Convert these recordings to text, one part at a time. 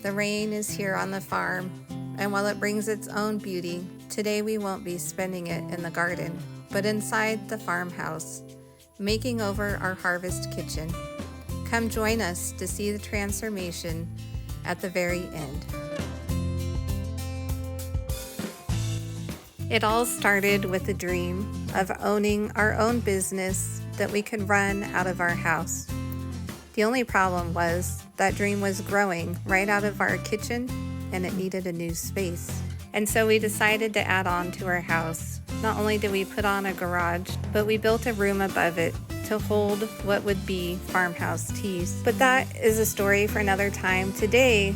The rain is here on the farm, and while it brings its own beauty, today we won't be spending it in the garden, but inside the farmhouse, making over our harvest kitchen. Come join us to see the transformation at the very end. It all started with the dream of owning our own business that we could run out of our house. The only problem was that dream was growing right out of our kitchen and it needed a new space. And so we decided to add on to our house. Not only did we put on a garage, but we built a room above it to hold what would be farmhouse teas. But that is a story for another time. Today,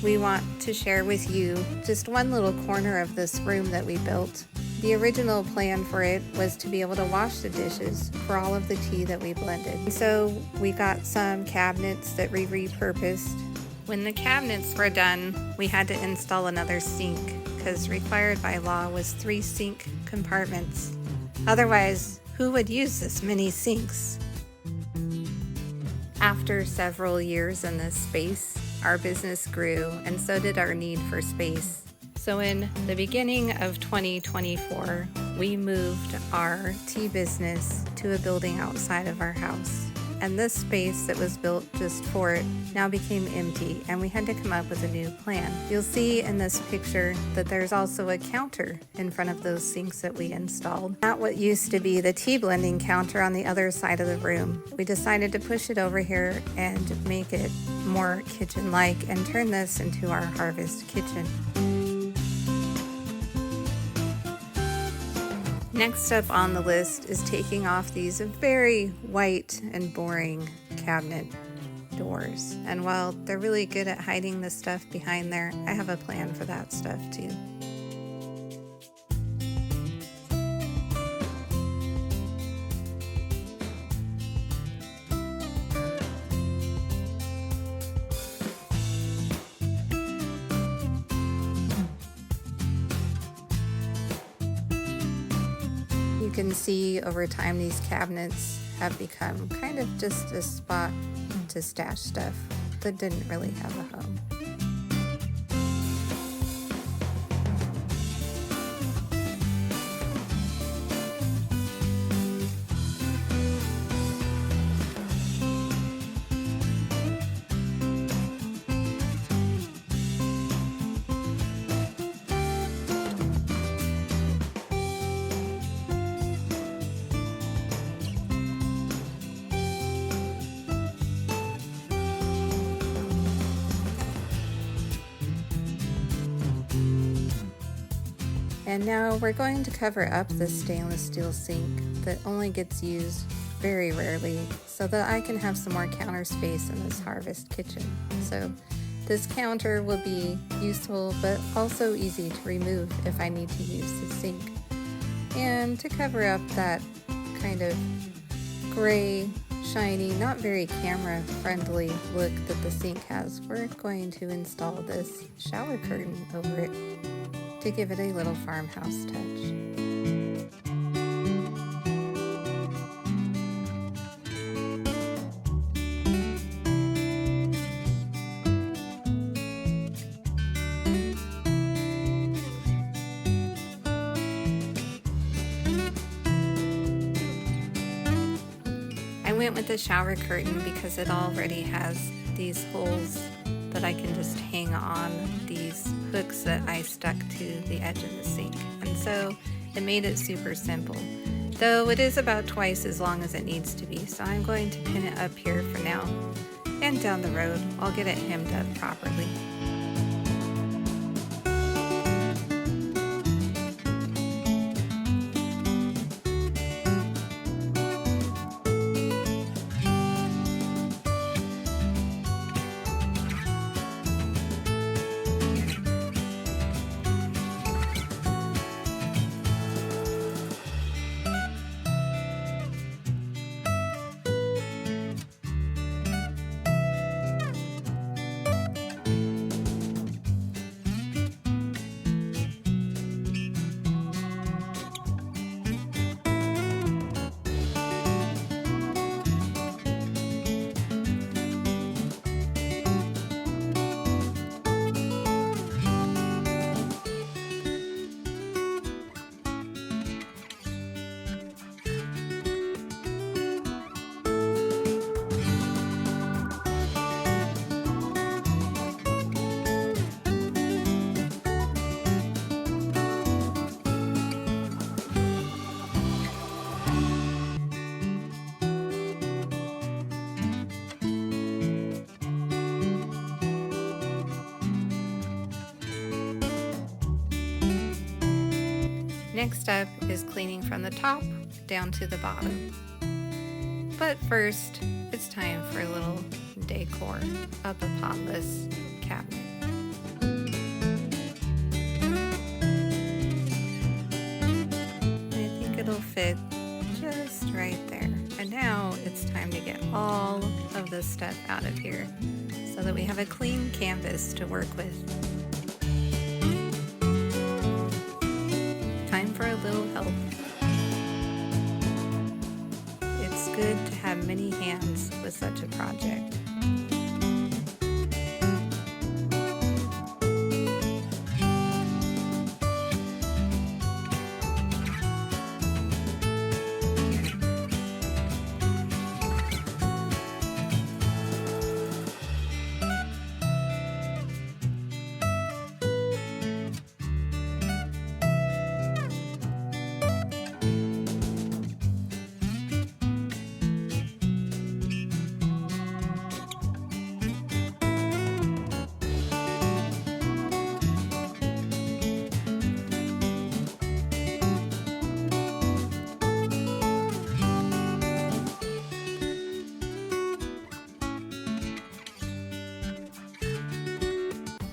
we want to share with you just one little corner of this room that we built. The original plan for it was to be able to wash the dishes for all of the tea that we blended. And so we got some cabinets that we repurposed. When the cabinets were done, we had to install another sink because required by law was 3 sink compartments. Otherwise, who would use this many sinks? After several years in this space, our business grew and so did our need for space. So in the beginning of 2024, we moved our tea business to a building outside of our house. And this space that was built just for it now became empty, and we had to come up with a new plan. You'll see in this picture that there's also a counter in front of those sinks that we installed. Not what used to be the tea blending counter on the other side of the room. We decided to push it over here and make it more kitchen-like and turn this into our harvest kitchen. Next up on the list is taking off these very white and boring cabinet doors. And while they're really good at hiding the stuff behind there, I have a plan for that stuff too. You can see over time these cabinets have become kind of just a spot to stash stuff that didn't really have a home. And now we're going to cover up the stainless steel sink that only gets used very rarely so that I can have some more counter space in this harvest kitchen. So this counter will be useful but also easy to remove if I need to use the sink. And to cover up that kind of gray, shiny, not very camera friendly look that the sink has, we're going to install this shower curtain over it to give it a little farmhouse touch. I went with the shower curtain because it already has these holes that I can just hang on these hooks that I stuck to the edge of the sink. And so it made it super simple. Though it is about twice as long as it needs to be, so I'm going to pin it up here for now. And down the road, I'll get it hemmed up properly. Next up is cleaning from the top down to the bottom. But first, it's time for a little decor up upon this cabinet. I think it'll fit just right there. And now it's time to get all of this stuff out of here so that we have a clean canvas to work with. Time for a little help. It's good to have many hands with such a project.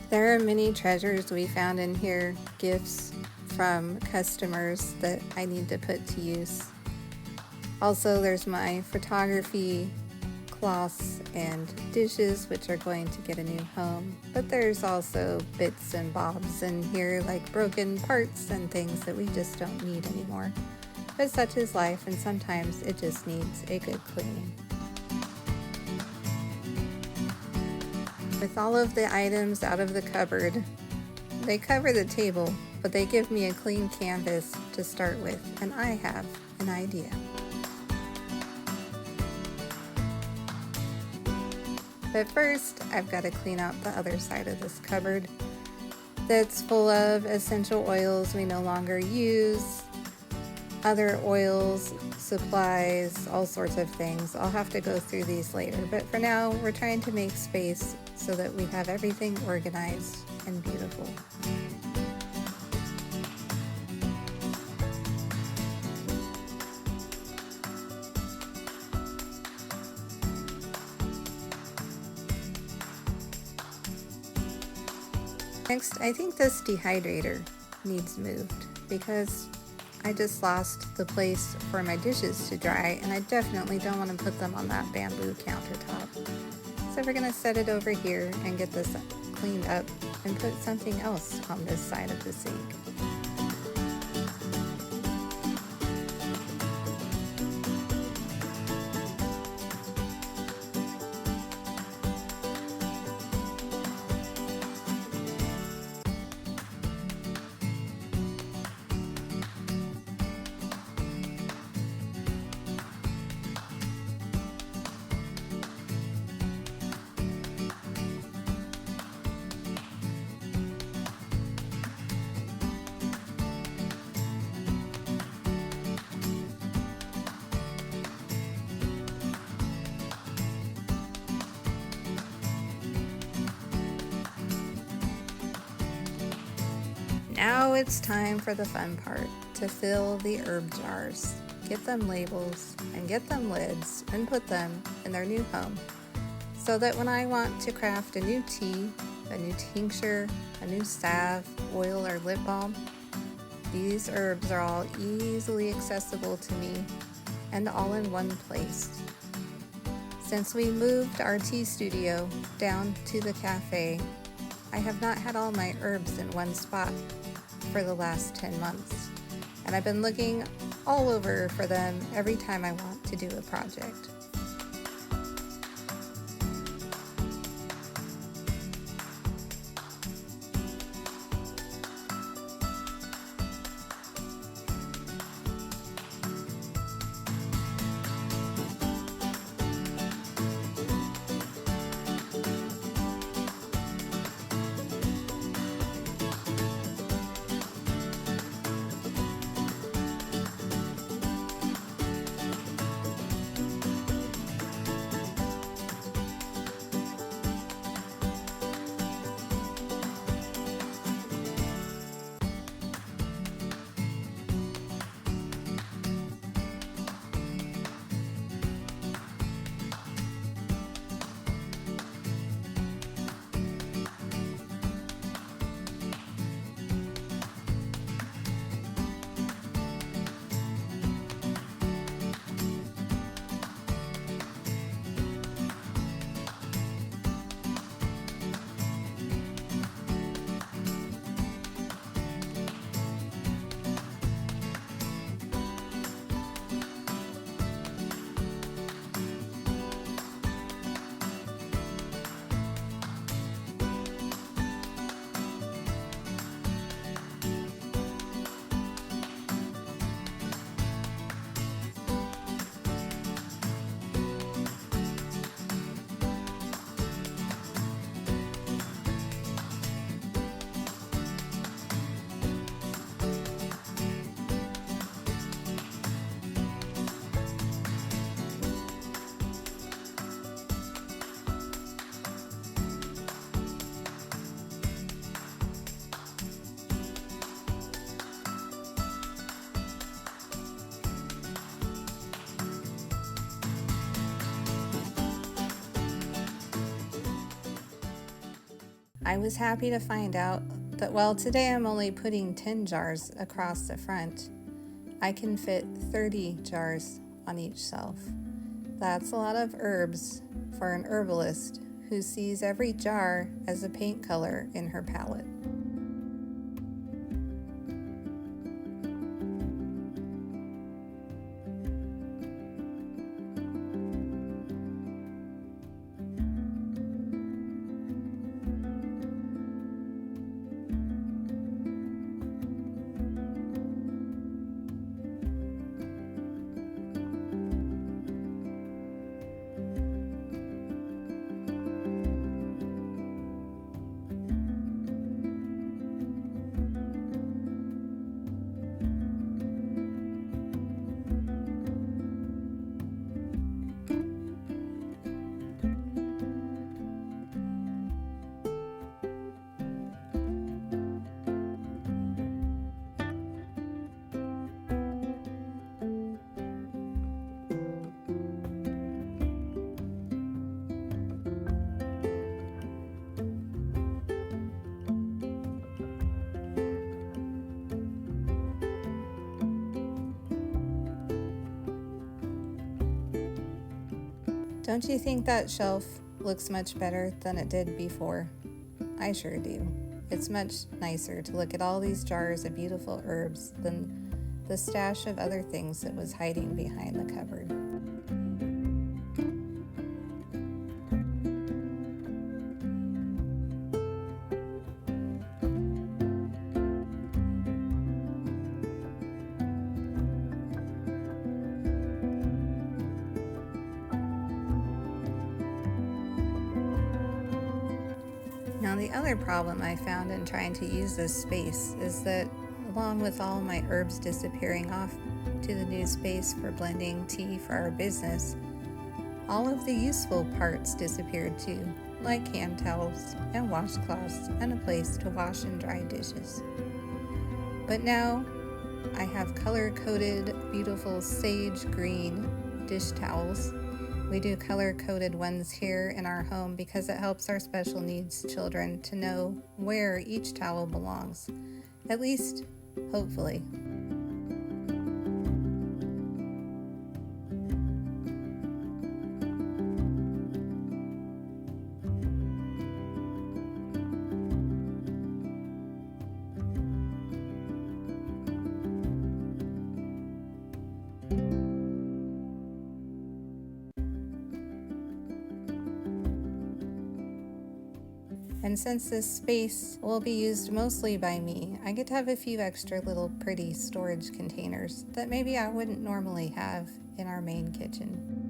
There are many treasures we found in here, gifts from customers that I need to put to use. Also, there's my photography cloths and dishes, which are going to get a new home. But there's also bits and bobs in here, like broken parts and things that we just don't need anymore. But such is life, and sometimes it just needs a good cleaning. With all of the items out of the cupboard, they cover the table, but they give me a clean canvas to start with, and I have an idea. But first, I've got to clean out the other side of this cupboard that's full of essential oils we no longer use, other oils, supplies, all sorts of things. I'll have to go through these later, but for now, we're trying to make space so that we have everything organized and beautiful. Next, I think this dehydrator needs moved because I just lost the place for my dishes to dry, and I definitely don't want to put them on that bamboo countertop. So we're going to set it over here and get this cleaned up and put something else on this side of the sink. Now it's time for the fun part, to fill the herb jars, get them labels, and get them lids, and put them in their new home, so that when I want to craft a new tea, a new tincture, a new salve, oil, or lip balm, these herbs are all easily accessible to me and all in one place. Since we moved our tea studio down to the cafe, I have not had all my herbs in one spot for the last 10 months, and I've been looking all over for them every time I want to do a project. I was happy to find out that while today I'm only putting 10 jars across the front, I can fit 30 jars on each shelf. That's a lot of herbs for an herbalist who sees every jar as a paint color in her palette. Don't you think that shelf looks much better than it did before? I sure do. It's much nicer to look at all these jars of beautiful herbs than the stash of other things that was hiding behind the cupboard. Now, the other problem I found in trying to use this space is that along with all my herbs disappearing off to the new space for blending tea for our business, all of the useful parts disappeared too, like hand towels and washcloths and a place to wash and dry dishes. But now I have color-coded, beautiful sage green dish towels. We do color-coded ones here in our home because it helps our special needs children to know where each towel belongs, at least, hopefully. And since this space will be used mostly by me, I get to have a few extra little pretty storage containers that maybe I wouldn't normally have in our main kitchen.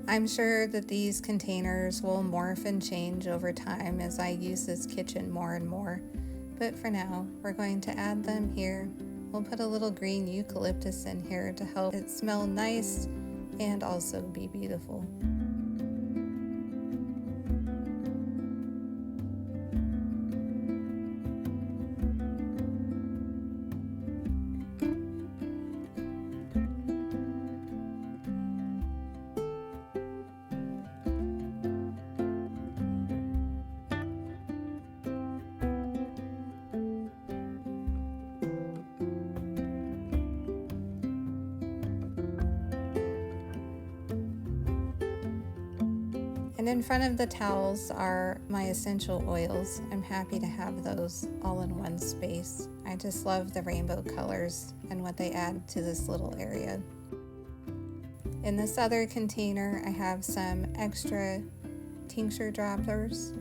I'm sure that these containers will morph and change over time as I use this kitchen more and more, but for now, we're going to add them here. We'll put a little green eucalyptus in here to help it smell nice and also be beautiful. And in front of the towels are my essential oils. I'm happy to have those all in one space. I just love the rainbow colors and what they add to this little area. In this other container, I have some extra tincture droppers,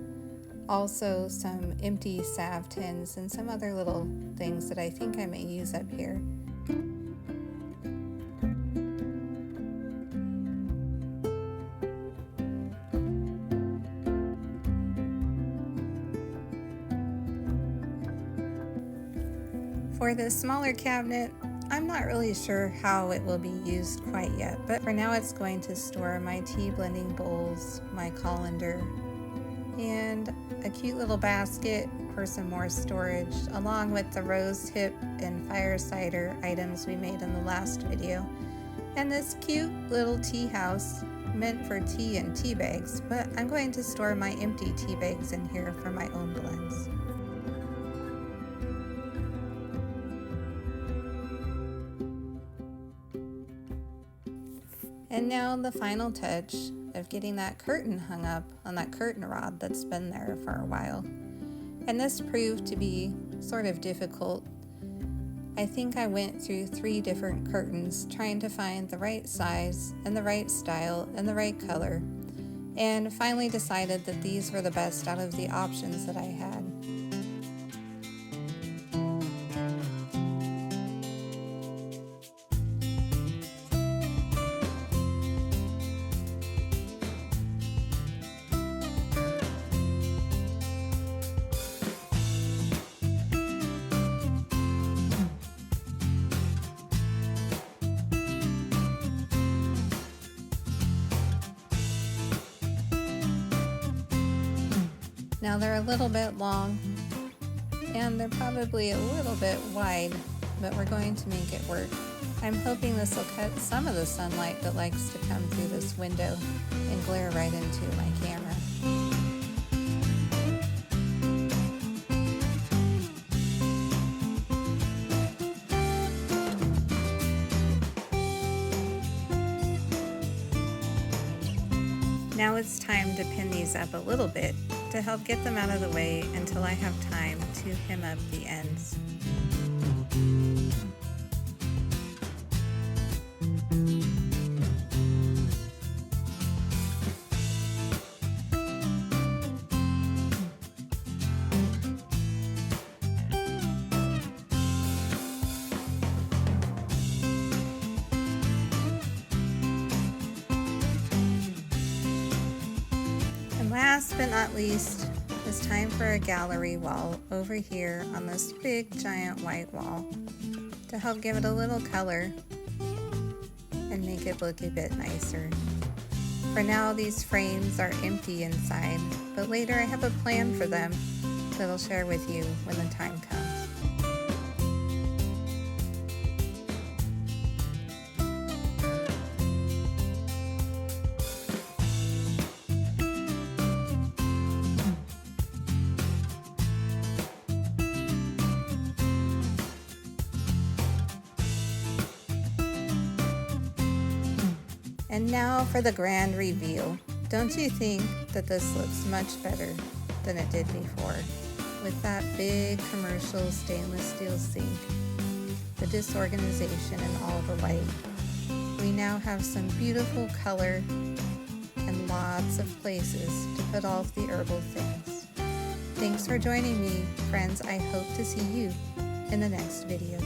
also some empty salve tins, and some other little things that I think I may use up here. For the smaller cabinet, I'm not really sure how it will be used quite yet, but for now it's going to store my tea blending bowls, my colander, and a cute little basket for some more storage, along with the rose hip and fire cider items we made in the last video, and this cute little tea house meant for tea and tea bags, but I'm going to store my empty tea bags in here for my own blends. And now the final touch of getting that curtain hung up on that curtain rod that's been there for a while. And this proved to be sort of difficult. I think I went through 3 different curtains trying to find the right size and the right style and the right color, and finally decided that these were the best out of the options that I had. Now they're a little bit long and they're probably a little bit wide, but we're going to make it work. I'm hoping this will cut some of the sunlight that likes to come through this window and glare right into my camera. Now it's time to pin these up a little bit to help get them out of the way until I have time to hem up the ends. Last but not least, it's time for a gallery wall over here on this big giant white wall to help give it a little color and make it look a bit nicer. For now, these frames are empty inside, but later I have a plan for them that I'll share with you when the time comes. And now for the grand reveal. Don't you think that this looks much better than it did before? With that big commercial stainless steel sink, the disorganization and all the light. We now have some beautiful color and lots of places to put all of the herbal things. Thanks for joining me, friends. I hope to see you in the next video.